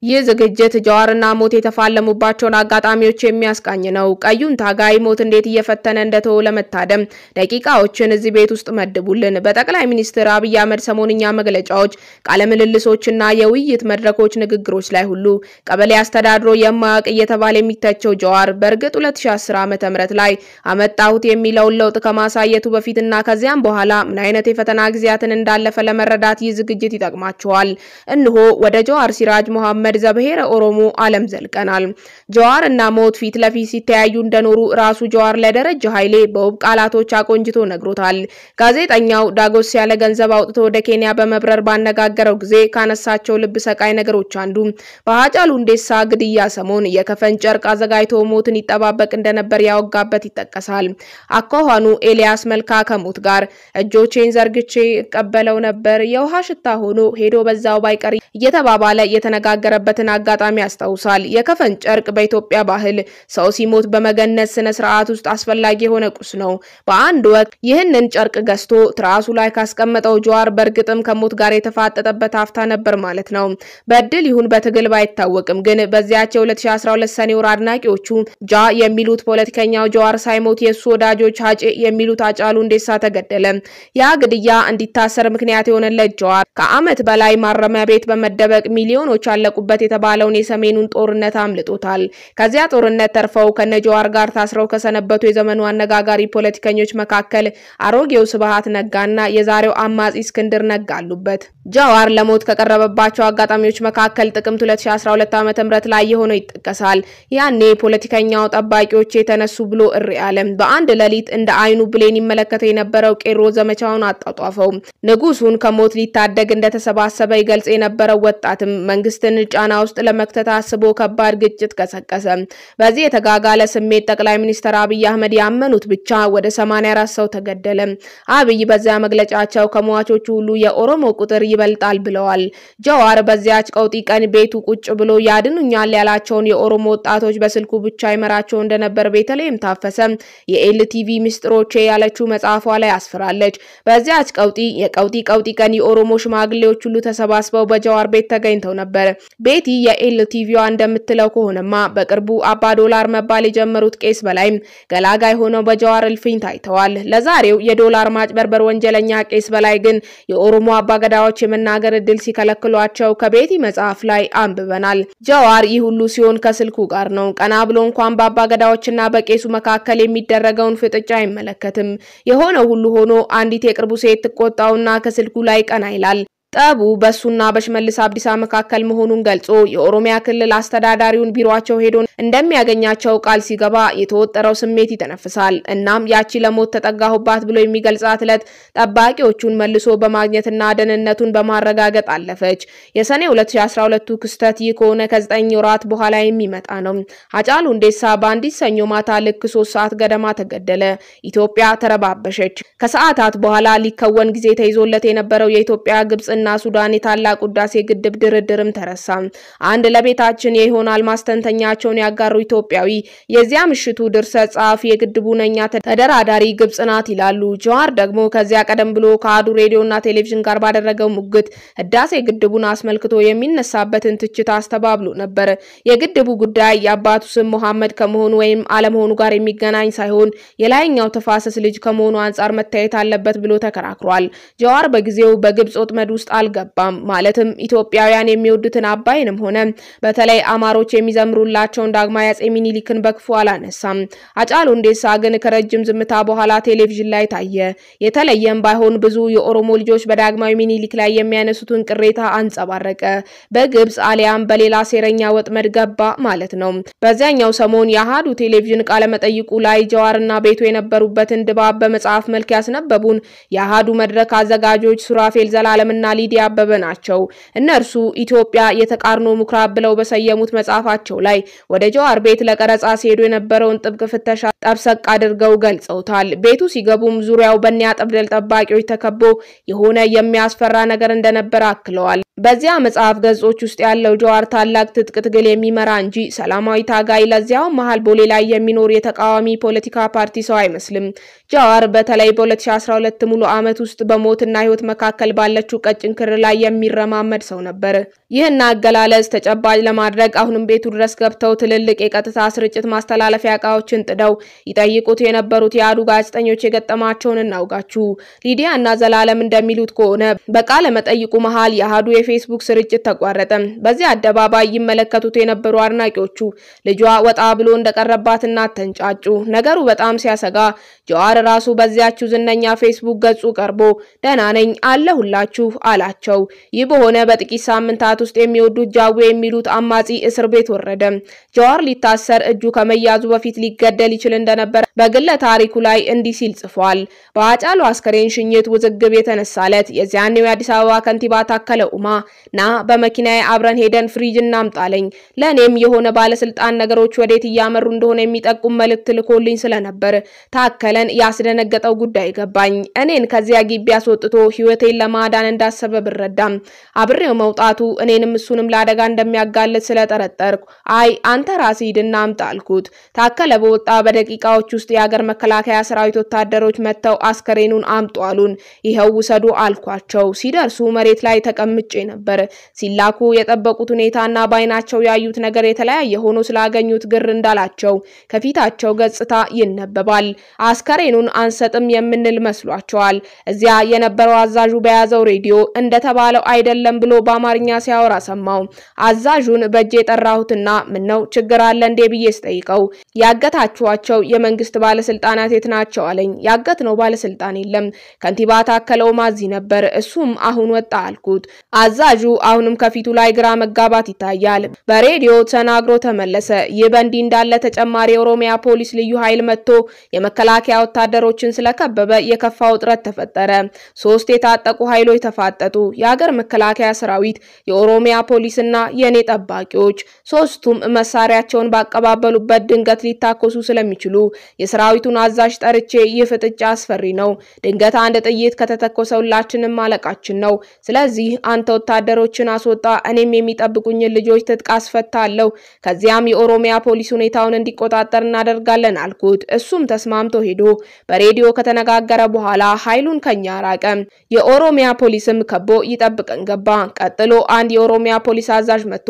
ይህ ዝግጅት ጀዋርና ሞት የተፋለሙባቸውን አጋጣሚዎች የሚያስቃኝ ነው። ቀዩን ታጋይ ሞት እንዴት እየፈተነ እንደተው ለመታደም ደቂቃዎችን እዚህ ቤት ውስጥ መድቡልን። በጠቅላይ ሚኒስትር አብይ አህመድ ሰሞንኛ መግለጫዎች፣ ቃለ ምልልሶችና የውይይት መድረኮች ንግግሮች ላይ ሁሉ ቀበሌ አስተዳድሮ የማያውቅ እየተባለ የሚተቸው ጀዋር በእርግጥ 2010 ዓ.ም ላይ አመጣሁት የሚለውን ለውጥ ከማሳየቱ በፊትና ከዚያም በኋላ ምን አይነት የፈተና ጊዜያትን እንዳለፈ ለመረዳት ይህ ዝግጅት ይጠቅማቸዋል። እንሆ ወደ ጀዋር ሲራጅ መሐመድ ዘብሔረ ኦሮሞ ዓለም ዘልቀናል። ጀዋር እና ሞት ፊት ለፊት ሲተያዩ እንደኖሩ ራሱ ጀዋር ለደረጀ ኃይሌ በውብ ቃላቶች አቆንጅቶ ነግሮታል። ጋዜጠኛው ዳጎስ ያለ ገንዘብ አውጥቶ ወደ ኬንያ በመብረር ባነጋገረው ጊዜ ካነሳቸው ልብ ሰቃይ ነገሮች አንዱ በሃጫሉ ሁንዴሳ ግድያ ሰሞን የከፈን ጨርቅ አዘጋጅቶ ሞትን ይጠባበቅ እንደነበር ያወጋበት ይጠቀሳል። አኳኋኑ ኤልያስ መልካ ከሞት ጋር እጆቼን ዘርግቼ እቀበለው ነበር፣ የውሃ ሽታ ሆኖ ሄዶ በዛው ባይቀር እየተባባለ የተነጋገረ በትን አጋጣሚ ያስታውሳል። የከፈን ጨርቅ በኢትዮጵያ ባህል ሰው ሲሞት በመገነዝ ስነ ስርዓት ውስጥ አስፈላጊ የሆነ ቁስ ነው። በአንድ ወቅት ይህንን ጨርቅ ገዝቶ ትራሱ ላይ ካስቀመጠው ጀዋር በእርግጥም ከሞት ጋር የተፋጠጠበት አፍታ ነበር ማለት ነው። በእድል ይሁን በትግል ባይታወቅም ግን በዚያቸው 2012 ሰኔ ወር አድናቂዎቹ ጃ የሚሉት ፖለቲከኛው ጀዋር ሳይሞት የሱ ወዳጆች ሀጬ የሚሉት ሃጫሉ ሁንዴሳ ተገደለ። ያ ግድያ እንዲታሰር ምክንያት የሆነለት ጀዋር ከዓመት በላይ ማረሚያ ቤት በመደበቅ ሚሊዮኖች አለቁበት የተባለውን የሰሜኑን ጦርነት አምልጦታል። ከዚያ ጦርነት ተርፈው ከነጀዋር ጋር ታስረው ከሰነበቱ የዘመኑ አነጋጋሪ ፖለቲከኞች መካከል አሮጌው ስብሃት ነጋና የዛሬው አማጺ እስክንድር ነጋ አሉበት። ጀዋር ለሞት ከቀረበባቸው አጋጣሚዎች መካከል ጥቅምት 2012 ዓ.ም ላይ የሆነው ይጠቀሳል። ያኔ ፖለቲከኛው ጠባቂዎች የተነሱ ብሎ እሪያለም በአንድ ሌሊት እንደ አይኑ ብሌን ይመለከተ የነበረው ቄሮ ዘመቻውን አጣጣፈው። ንጉሱን ከሞት ሊታደግ እንደተሰባሰበ ይገልጽ የነበረው ወጣትም መንግስትን ጫና ውስጥ ለመክተት አስቦ ከባድ ግጭት ቀሰቀሰ። በዚህ የተጋጋለ ስሜት ጠቅላይ ሚኒስትር አብይ አህመድ ያመኑት ብቻ ወደ 84 ሰው ተገደለ። አብይ በዚያ መግለጫቸው ከሟቾቹ ሁሉ የኦሮሞ ቁጥር ይበልጣል ብለዋል። ጀዋር በዚያች ቀውጢ ቀን ቤቱ ቁጭ ብሎ ያድኑኛል ያላቸውን የኦሮሞ ወጣቶች በስልኩ ብቻ ይመራቸው እንደነበር ቤተልሔም ታፈሰ የኤልቲቪ ሚስጥሮቼ ያለችው መጽሐፏ ላይ አስፈራለች። በዚያች ቀውጢ ቀን የኦሮሞ ሽማግሌዎች ሁሉ ተሰባስበው በጀዋር ቤት ተገኝተው ነበር። ቤቲ የኤልቲቪዋ እንደምትለው ከሆነማ በቅርቡ አባ ዶላር መባል የጀመሩት ቄስ በላይም ገላጋይ ሆነው በጀዋር እልፍኝ ታይተዋል። ለዛሬው የዶላር ማጭበርበር ወንጀለኛ ቄስ በላይ ግን የኦሮሞ አባገዳዎች የመናገር እድል ሲከለክሏቸው ከቤቲ መጽሐፍ ላይ አንብበናል። ጀዋር ይህ ሁሉ ሲሆን ከስልኩ ጋር ነው። ቀና ብሎ እንኳን በአባገዳዎችና በቄሱ መካከል የሚደረገውን ፍጥጫ አይመለከትም። የሆነው ሁሉ ሆኖ አንዲት የቅርቡ ሴት ተቆጣውና ከስልኩ ላይ ቀና ይላል። ጠቡ በሱና በሽመልስ አብዲሳ መካከል መሆኑን ገልጾ የኦሮሚያ ክልል አስተዳዳሪውን ቢሮአቸው ሄዶ እንደሚያገኛቸው ቃል ሲገባ የተወጠረው ስሜት ይተነፍሳል። እናም ያቺ ለሞት ተጠጋሁባት ብሎ የሚገልጻት ዕለት ጠባቂዎቹን መልሶ በማግኘትና ደህንነቱን በማረጋገጥ አለፈች። የሰኔ 2012 ክስተት ይህ ከሆነ ከ9 ወራት በኋላ የሚመጣ ነው። ሃጫሉ ሁንዴሳ በአንዲት ሰኞ ማታ ልክ 3 ሰዓት ገደማ ተገደለ። ኢትዮጵያ ተረባበሸች። ከሰዓታት በኋላ ሊከወን ጊዜ ተይዞለት የነበረው የኢትዮጵያ ግብጽ እና ሱዳን የታላቁ ህዳሴ ግድብ ድርድርም ተረሳ። አንድ ለቤታችን የሆናል ማስተንተኛቸውን ያጋሩ ኢትዮጵያዊ የዚያ ምሽቱ ድርሰት ጻፊ የግድቡ ነኛ ተደራዳሪ ግብጽ ናት ይላሉ። ጀዋር ደግሞ ከዚያ ቀደም ብሎ ከአዱ ሬዲዮና ቴሌቪዥን ጋር ባደረገው ሙግት ህዳሴ ግድቡን አስመልክቶ የሚነሳበትን ትችት አስተባብሎ ነበር። የግድቡ ጉዳይ የአባቱ ስም መሐመድ ከመሆኑ ወይም አለመሆኑ ጋር የሚገናኝ ሳይሆን የላይኛው ተፋሰስ ልጅ ከመሆኑ አንፃር መታየት አለበት ብሎ ተከራክሯል። ጀዋር በጊዜው በግብጽ ወጥመድ ውስጥ አልገባም። ማለትም ኢትዮጵያውያን የሚወዱትን አባይንም ሆነ በተለይ አማሮች የሚዘምሩላቸውን ዳግማዊ አፄ ሚኒሊክን በክፉ አላነሳም። ሃጫሉ ሁንዴሳ ግን ከረጅም ዝምታ በኋላ ቴሌቪዥን ላይ ታየ። የተለየም ባይሆን ብዙ የኦሮሞ ልጆች በዳግማዊ ሚኒሊክ ላይ የሚያነሱትን ቅሬታ አንጸባረቀ። በግብጽ አሊያም በሌላ ሴረኛ ወጥመድ ገባ ማለት ነው። በዚያኛው ሰሞን የአሃዱ ቴሌቪዥን ቃለ መጠይቁ ላይ ጀዋርና ቤቱ የነበሩበትን ድባብ በመጽሐፍ መልክ ያስነበቡን የአሃዱ መድረክ አዘጋጆች ሱራፌል ዘላለምና ሊዲያ አበበ ናቸው። እነርሱ ኢትዮጵያ የተቃርኖ ሙክራብ ብለው በሰየሙት መጽሐፋቸው ላይ ወደ ጀዋር ቤት ለቀረጻ ሲሄዱ የነበረውን ጥብቅ ፍተሻ ጠብሰቅ አድርገው ገልጸውታል። ቤቱ ሲገቡም ዙሪያው በእኒያ ጠብደል ጠባቂዎች ተከቦ የሆነ የሚያስፈራ ነገር እንደነበር አክለዋል። በዚያ መጽሐፍ ገጾች ውስጥ ያለው ጀዋር ታላቅ ትጥቅ ትግል የሚመራ እንጂ ሰላማዊ ታጋይ ለዚያው መሃል ቦሌ ላይ የሚኖር የተቃዋሚ ፖለቲካ ፓርቲ ሰው አይመስልም። ጀዋር በተለይ በ2012 ሙሉ ዓመት ውስጥ በሞትና ህይወት መካከል ባለችው ቀጭን ክር ላይ የሚረማመድ ሰው ነበር። ይህን አገላለጽ ተጨባጭ ለማድረግ አሁንም ቤቱ ድረስ ገብተው ትልልቅ የቀጥታ ስርጭት ማስተላለፊያ ዕቃዎችን ጥደው ይጠይቁት የነበሩት ያዱ ጋዜጠኞች የገጠማቸውን እናውጋችሁ። ሊዲያ እና ዘላለም እንደሚሉት ከሆነ በቃለ መጠይቁ መሃል ያዱ የፌስቡክ ስርጭት ተቋረጠ። በዚህ አደባባይ ይመለከቱት የነበሩ አድናቂዎቹ ልጇ ወጣ ብሎ እንደቀረባትና ተንጫጩ። ነገሩ በጣም ሲያሰጋ ጀዋር ራሱ በዚያችው ዝነኛ ፌስቡክ ገጹ ቀርቦ ደህና ነኝ አለሁላችሁ አላቸው። ይህ በሆነ በጥቂት ሳምንታት ውስጥ የሚወዱት ጃዌ የሚሉት አማጺ እስር ቤት ወረደ። ጀዋር ሊታሰር እጁ ከመያዙ በፊት ሊገደል ይችል እንደነበር በግለ ታሪኩ ላይ እንዲህ ሲል ጽፏል። በአጫሉ አስከሬን ሽኝት ውዝግብ የተነሳለት የዚያኔው የአዲስ አበባ ከንቲባ ታከለ ኡማ ና በመኪናዬ አብረን ሄደን ፍሪጅ እናምጣለኝ ለኔም የሆነ ባለስልጣን ነገሮች ወዴት ያመሩ እንደሆነ የሚጠቁም መልእክት ልኮልኝ ስለነበር ታከለን ያስደነገጠው ጉዳይ ገባኝ። እኔን ከዚያ ግቢ አስወጥቶ ህይወቴን ለማዳን እንዳሰበ ብረዳም አብሬው መውጣቱ እኔንም እሱንም ለአደጋ እንደሚያጋልጥ ስለጠረጠርኩ አይ አንተ ራስህ ሂድና አምጣ አልኩት። ታከለ በወጣ በደቂቃዎች ውስጥ የሀገር መከላከያ ሰራዊት ወታደሮች መተው አስከሬኑን አምጡ አሉን። ይሄው ውሰዱ አልኳቸው። ሲደርሱ መሬት ላይ ተቀምጬ ነበር። ሲላኩ የጠበቁት ሁኔታና ባይናቸው ያዩት ነገር የተለያየ ሆኖ ስላገኙት ግር እንዳላቸው ከፊታቸው ገጽታ ይነበባል። አስከሬኑን አንሰጥም የምንል መስሏቸዋል። እዚያ የነበረው አዛዡ በያዘው ሬዲዮ እንደተባለው አይደለም ብሎ በአማርኛ ሲያወራ ሰማው። አዛዡን በእጄ ጠራሁትና ምን ነው ችግር አለ እንዴ ብዬ ስጠይቀው ያገታችኋቸው የመንግስት ባለስልጣናት የት ናቸው አለኝ። ያገትነው ባለስልጣን የለም ከንቲባ ታከለ ኡማ እዚህ ነበር እሱም አሁን ወጣ አልኩት። አዛዡ አሁንም ከፊቱ ላይ ግራ መጋባት ይታያል። በሬዲዮ ተናግሮ ተመለሰ። ይህ በእንዲህ እንዳለ ተጨማሪ የኦሮሚያ ፖሊስ ልዩ ኃይል መጥቶ የመከላከያ ወታደሮችን ስለከበበ የከፋ ውጥረት ተፈጠረ። 3 የታጠቁ ኃይሎች ተፋጠጡ። የሀገር መከላከያ ሰራዊት፣ የኦሮሚያ ፖሊስና የኔ ጠባቂዎች። 3ቱም መሳሪያቸውን ባቀባበሉበት ድንገት ሊታኮሱ ስለሚችሉ የሰራዊቱን አዛዥ ጠርቼ ይህ ፍጥጫ አስፈሪ ነው። ድንገት አንድ ጥይት ከተተኮሰውላችንም ማለቃችን ነው። ስለዚህ አንተ ወታደሮችን አስወጣ እኔም የሚጠብቁኝ ልጆች ትጥቅ አስፈታለሁ። ከዚያም የኦሮሚያ ፖሊስ ሁኔታውን እንዲቆጣጠር እናደርጋለን አልኩት። እሱም ተስማምቶ ሄዶ በሬዲዮ ከተነጋገረ በኋላ ኃይሉን ከኛ ራቀ። የኦሮሚያ ፖሊስም ከቦ ይጠብቀን ገባ። ቀጥሎ አንድ የኦሮሚያ ፖሊስ አዛዥ መጥቶ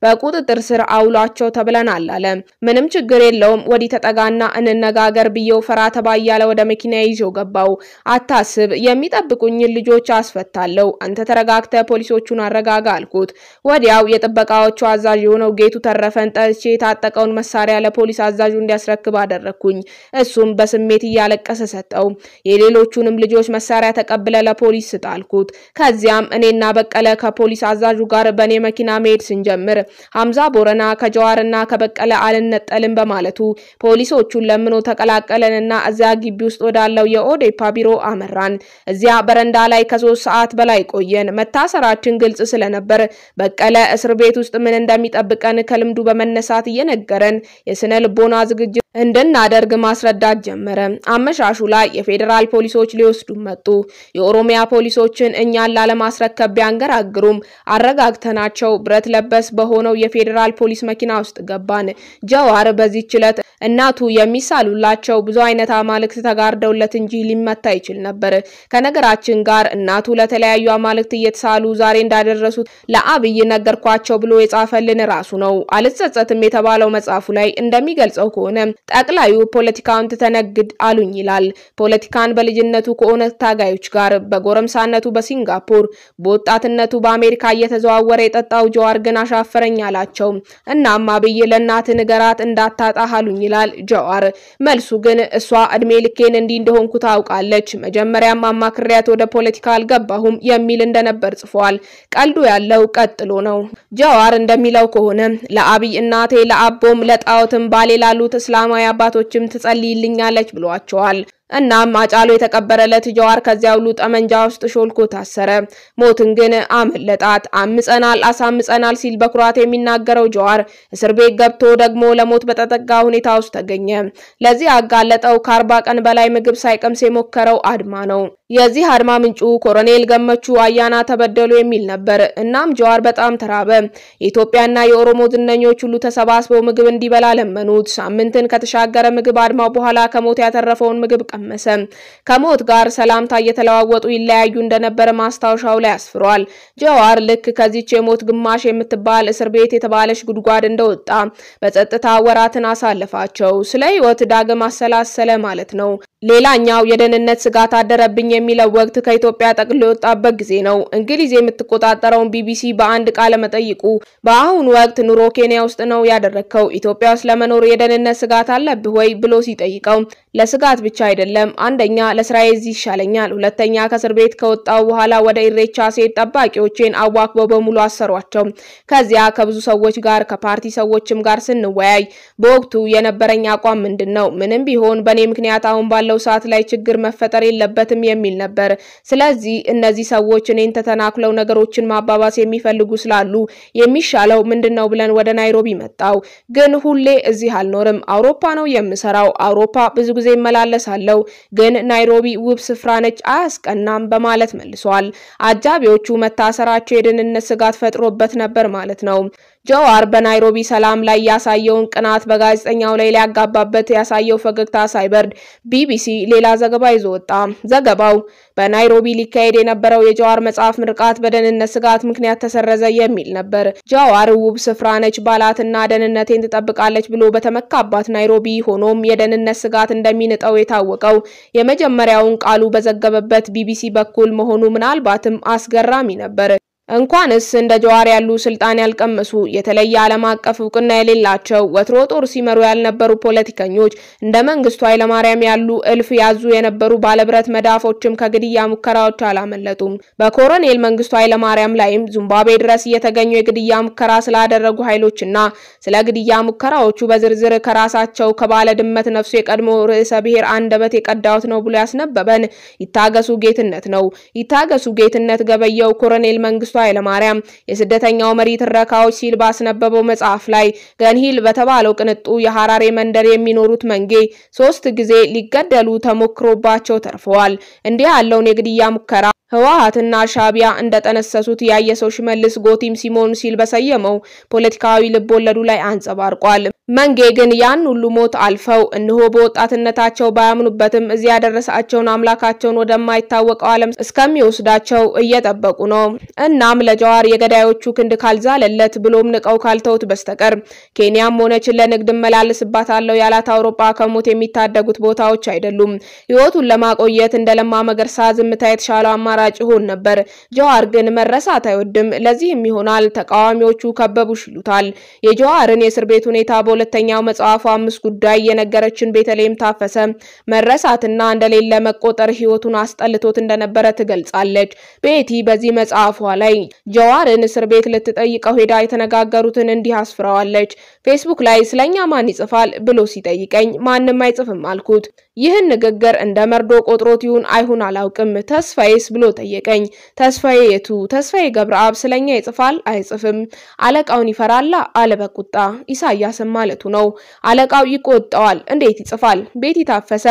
በቁጥጥር ስር አውሏቸው ተብለናል አለ። ምንም ችግር የለውም ወዲ ተጠጋና እንነጋገር ብየው ፈራ ተባያለ ወደ መኪና ይዤው ገባው። አታስብ የሚጠብቁኝ ልጆች አስፈታለሁ አንተ ተረጋግተ ፖሊሶቹን አረጋጋ አልኩት። ወዲያው የጥበቃዎቹ አዛዥ የሆነው ጌቱ ተረፈን ጠርቼ የታጠቀውን መሳሪያ ለፖሊስ አዛዡ እንዲያስረክብ አደረኩኝ። እሱም በስሜት እያለቀሰ ሰጠው። የሌሎቹንም ልጆች መሳሪያ ተቀብለ ለፖሊስ ስጣልኩት። ከዚያም እኔና በቀለ ከፖሊስ አዛዡ ጋር በኔ መኪና መሄድ ስንጀምር ሐምዛ ቦረና ከጀዋርና ከበቀለ አልነጠልም በማለቱ ፖሊሶቹን ለምኖ ተቀላቀለንና እዚያ ግቢ ውስጥ ወዳለው የኦዴፓ ቢሮ አመራን። እዚያ በረንዳ ላይ ከ3 ሰዓት በላይ ቆየን። መታሰራችን ግልጽ ስለነበር በቀለ እስር ቤት ውስጥ ምን እንደሚጠብቀን ከልምዱ በመነሳት እየነገረን የስነ ልቦና ዝግጅት እንድናደርግ ማስረዳት ጀመረ። አመሻሹ ላይ የፌደራል ፖሊሶች ሊወስዱ መጡ። የኦሮሚያ ፖሊሶችን እኛን ላለማስረከብ ቢያንገራግሩም አረጋግተናቸው ብረት ለበስ በሆነው የፌደራል ፖሊስ መኪና ውስጥ ገባን። ጀዋር በዚህ ችለት እናቱ የሚሳሉላቸው ብዙ አይነት አማልክት ተጋርደውለት እንጂ ሊመታ ይችል ነበር። ከነገራችን ጋር እናቱ ለተለያዩ አማልክት እየተሳሉ ዛሬ እንዳደረሱት ለአብይ ነገርኳቸው ብሎ የጻፈልን ራሱ ነው። አልጸጸትም የተባለው መጽሐፉ ላይ እንደሚገልጸው ከሆነ ጠቅላዩ ፖለቲካውን ተነግድ አሉኝ ይላል። ፖለቲካን በልጅነቱ ከኦነግ ታጋዮች ጋር በጎረምሳነቱ በሲንጋፖር በወጣትነቱ በአሜሪካ እየተዘዋወረ የጠጣው ጀዋር ግን አሻፈረኝ አላቸው። እናም አብይ ለእናት ንገራት እንዳታጣ አሉኝ ይላል ጀዋር። መልሱ ግን እሷ እድሜ ልኬን እንዲህ እንደሆንኩ ታውቃለች። መጀመሪያም አማክሪያት ወደ ፖለቲካ አልገባሁም የሚል እንደነበር ጽፏል። ቀልዱ ያለው ቀጥሎ ነው። ጀዋር እንደሚለው ከሆነ ለአብይ እናቴ ለአቦም ለጣውትም ባሌ ላሉት እስላማዊ አባቶችም ትጸልይልኛለች ብሏቸዋል። እናም አጫሉ የተቀበረለት ጀዋር ከዚያው ሁሉ ጠመንጃ ውስጥ ሾልኮ ታሰረ። ሞትን ግን አመለጣት። አምጸናል አሳምጸናል ሲል በኩራት የሚናገረው ጀዋር እስር ቤት ገብቶ ደግሞ ለሞት በተጠጋ ሁኔታ ውስጥ ተገኘ። ለዚህ አጋለጠው ከ40 ቀን በላይ ምግብ ሳይቀምስ የሞከረው አድማ ነው። የዚህ አድማ ምንጩ ኮሎኔል ገመቹ አያና ተበደሉ የሚል ነበር። እናም ጀዋር በጣም ተራበ። የኢትዮጵያና የኦሮሞ ዝነኞች ሁሉ ተሰባስበው ምግብ እንዲበላ ለመኑት። ሳምንትን ከተሻገረ ምግብ አድማው በኋላ ከሞት ያተረፈውን ምግብ ቀመሰ። ከሞት ጋር ሰላምታ እየተለዋወጡ ይለያዩ እንደነበረ ማስታወሻው ላይ አስፍሯል። ጀዋር ልክ ከዚች የሞት ግማሽ የምትባል እስር ቤት የተባለች ጉድጓድ እንደወጣ በጸጥታ ወራትን አሳለፋቸው። ስለ ህይወት ዳግም አሰላሰለ ማለት ነው። ሌላኛው የደህንነት ስጋት አደረብኝ የሚለው ወቅት ከኢትዮጵያ ጠቅልሎ የወጣበት ጊዜ ነው። እንግሊዝ የምትቆጣጠረውን ቢቢሲ በአንድ ቃለ መጠይቁ በአሁኑ ወቅት ኑሮ ኬንያ ውስጥ ነው ያደረከው፣ ኢትዮጵያ ውስጥ ለመኖር የደህንነት ስጋት አለብህ ወይ ብሎ ሲጠይቀው ለስጋት ብቻ አይደለም፣ አንደኛ ለስራዬ እዚህ ይሻለኛል፣ ሁለተኛ ከእስር ቤት ከወጣው በኋላ ወደ ኢሬቻ ሴት ጠባቂዎችን አዋክበው በሙሉ አሰሯቸው። ከዚያ ከብዙ ሰዎች ጋር ከፓርቲ ሰዎችም ጋር ስንወያይ በወቅቱ የነበረኝ አቋም ምንድነው? ምንም ቢሆን በኔ ምክንያት አሁን ባለው ሰዓት ላይ ችግር መፈጠር የለበትም የሚል ነበር። ስለዚህ እነዚህ ሰዎች እኔን ተተናክለው ነገሮችን ማባባስ የሚፈልጉ ስላሉ የሚሻለው ምንድነው ብለን ወደ ናይሮቢ መጣው። ግን ሁሌ እዚህ አልኖርም፣ አውሮፓ ነው የምሰራው። አውሮፓ ብዙ ጊዜ መላለሳለው፣ ግን ናይሮቢ ውብ ስፍራ ነች፣ አያስቀናም በማለት መልሷል። አጃቢዎቹ መታሰራቸው የደህንነት ስጋት ፈጥሮበት ነበር ማለት ነው። ጀዋር በናይሮቢ ሰላም ላይ ያሳየውን ቅናት በጋዜጠኛው ላይ ሊያጋባበት ያሳየው ፈገግታ ሳይበርድ ቢቢሲ ሌላ ዘገባ ይዞ ወጣ። ዘገባው በናይሮቢ ሊካሄድ የነበረው የጀዋር መጽሐፍ ምርቃት በደህንነት ስጋት ምክንያት ተሰረዘ የሚል ነበር። ጀዋር ውብ ስፍራ ነች ባላትና ደህንነቴን ትጠብቃለች ብሎ በተመካባት ናይሮቢ ሆኖም የደህንነት ስጋት እንደሚንጠው የታወቀው የመጀመሪያውን ቃሉ በዘገበበት ቢቢሲ በኩል መሆኑ ምናልባትም አስገራሚ ነበር። እንኳንስ እንደ ጀዋር ያሉ ስልጣን ያልቀመሱ የተለየ ዓለም አቀፍ ዕውቅና የሌላቸው ወትሮ ጦር ሲመሩ ያልነበሩ ፖለቲከኞች እንደ መንግስቱ ኃይለማርያም ያሉ እልፍ ያዙ የነበሩ ባለብረት መዳፎችም ከግድያ ሙከራዎች አላመለጡም። በኮሎኔል መንግስቱ ኃይለማርያም ላይም ዚምባብዌ ድረስ እየተገኙ የግድያ ሙከራ ስላደረጉ ኃይሎችና ስለ ግድያ ሙከራዎቹ በዝርዝር ከራሳቸው ከባለ ድመት ነፍሱ የቀድሞ ርዕሰ ብሔር አንደበት የቀዳውት ነው ብሎ ያስነበበን ይታገሱ ጌትነት ነው። ይታገሱ ጌትነት ገበየው ኮሎኔል መንግስቱ ኃይለማርያም የስደተኛው መሪ ትረካዎች ሲል ባስነበበው መጽሐፍ ላይ ገንሂል በተባለው ቅንጡ የሐራሬ መንደር የሚኖሩት መንጌ 3 ጊዜ ሊገደሉ ተሞክሮባቸው ተርፈዋል። እንዲህ ያለውን የግድያ ሙከራ ህወሓትና ሻቢያ እንደተነሰሱት ያየሰው ሽመልስ ጎቲም ሲሞን ሲል በሰየመው ፖለቲካዊ ልቦለዱ ላይ አንጸባርቋል። መንጌ ግን ያን ሁሉ ሞት አልፈው እነሆ በወጣትነታቸው ባያምኑበትም እዚያ ያደረሳቸውን አምላካቸውን ወደማይታወቀው ዓለም እስከሚወስዳቸው እየጠበቁ ነው። እናም ለጀዋር የገዳዮቹ ክንድ ካልዛለለት ብሎም ንቀው ካልተውት በስተቀር ኬንያም ሆነች ለንግድ መላልስባታለው ያላት አውሮፓ ከሞት የሚታደጉት ቦታዎች አይደሉም። ህይወቱን ለማቆየት እንደለማ መገርሳ ዝምታ የተሻለው አማራጭ ሆን ነበር። ጀዋር ግን መረሳት አይወድም። ለዚህም ይሆናል ተቃዋሚዎቹ ከበቡሽ ይሉታል። የጀዋርን የእስር ቤት ሁኔታ በሁለተኛው መጽሐፉ 5 ጉዳይ የነገረችን ቤተልሔም ታፈሰ መረሳትና እንደሌለ መቆጠር ህይወቱን አስጠልቶት እንደነበረ ትገልጻለች። ቤቲ በዚህ መጽሐፏ ላይ ጀዋርን እስር ቤት ልትጠይቀው ሄዳ የተነጋገሩትን እንዲህ አስፍራዋለች። ፌስቡክ ላይ ስለኛ ማን ይጽፋል ብሎ ሲጠይቀኝ ማንንም አይጽፍም አልኩት። ይህን ንግግር እንደ መርዶ ቆጥሮት ይሁን አይሁን አላውቅም። ተስፋዬስ ብሎ ጠየቀኝ። ተስፋዬ የቱ? ተስፋዬ ገብረአብ ስለኛ ይጽፋል አይጽፍም? አለቃውን ይፈራላ አለ በቁጣ። ኢሳያስም ማለቱ ነው። አለቃው ይቆጣዋል፣ እንዴት ይጽፋል? ቤቲ ታፈሰ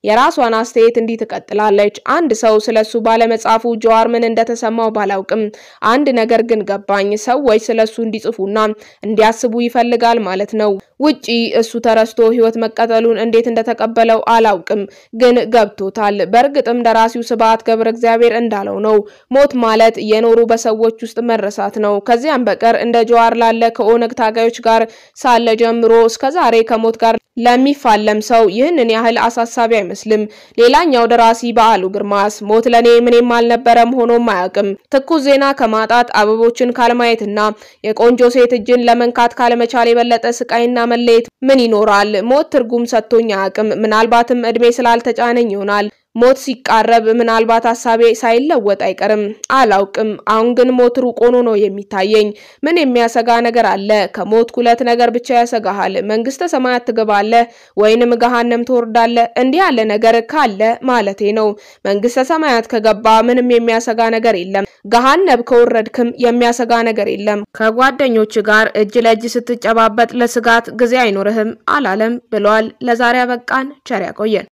የራሷን አስተያየት እንዲህ ትቀጥላለች። አንድ ሰው ስለሱ ባለመጻፉ ጀዋር ምን እንደተሰማው ባላውቅም አንድ ነገር ግን ገባኝ። ሰዎች ስለሱ እንዲጽፉና እንዲያስቡ ይፈልጋል ማለት ነው። ውጪ እሱ ተረስቶ ህይወት መቀጠሉን እንዴት እንደተቀበለው አላውቅም፣ ግን ገብቶታል። በእርግጥም ደራሲው ስብሐት ገብረ እግዚአብሔር እንዳለው ነው። ሞት ማለት የኖሩ በሰዎች ውስጥ መረሳት ነው። ከዚያም በቀር እንደ ጀዋር ላለ ከኦነግ ታጋዮች ጋር ሳለ ጀምሮ እስከዛሬ ከሞት ጋር ለሚፋለም ሰው ይህንን ያህል አሳሳቢ አይመስልም። ሌላኛው ደራሲ በዓሉ ግርማስ ሞት ለኔ ምንም አልነበረም ሆኖም አያውቅም። ትኩስ ዜና ከማጣት አበቦችን ካልማየትና የቆንጆ ሴት እጅን ለመንካት ካለመቻል የበለጠ ስቃይና መለየት ምን ይኖራል? ሞት ትርጉም ሰጥቶኝ አያውቅም። ምናልባትም እድሜ ስላልተጫነኝ ይሆናል። ሞት ሲቃረብ ምናልባት ሐሳቤ ሳይለወጥ አይቀርም አላውቅም አሁን ግን ሞት ሩቅ ሆኖ ነው የሚታየኝ ምን የሚያሰጋ ነገር አለ ከሞት ሁለት ነገር ብቻ ያሰጋሃል መንግስተ ሰማያት ትገባለህ ወይንም ገሃነም ትወርዳለህ እንዲህ ያለ ነገር ካለ ማለቴ ነው መንግስተ ሰማያት ከገባ ምንም የሚያሰጋ ነገር የለም ገሃነም ከወረድክም የሚያሰጋ ነገር የለም ከጓደኞች ጋር እጅ ለእጅ ስትጨባበጥ ለስጋት ጊዜ አይኖርህም አላለም ብሏል ለዛሬ በቃን ቸር ያቆየን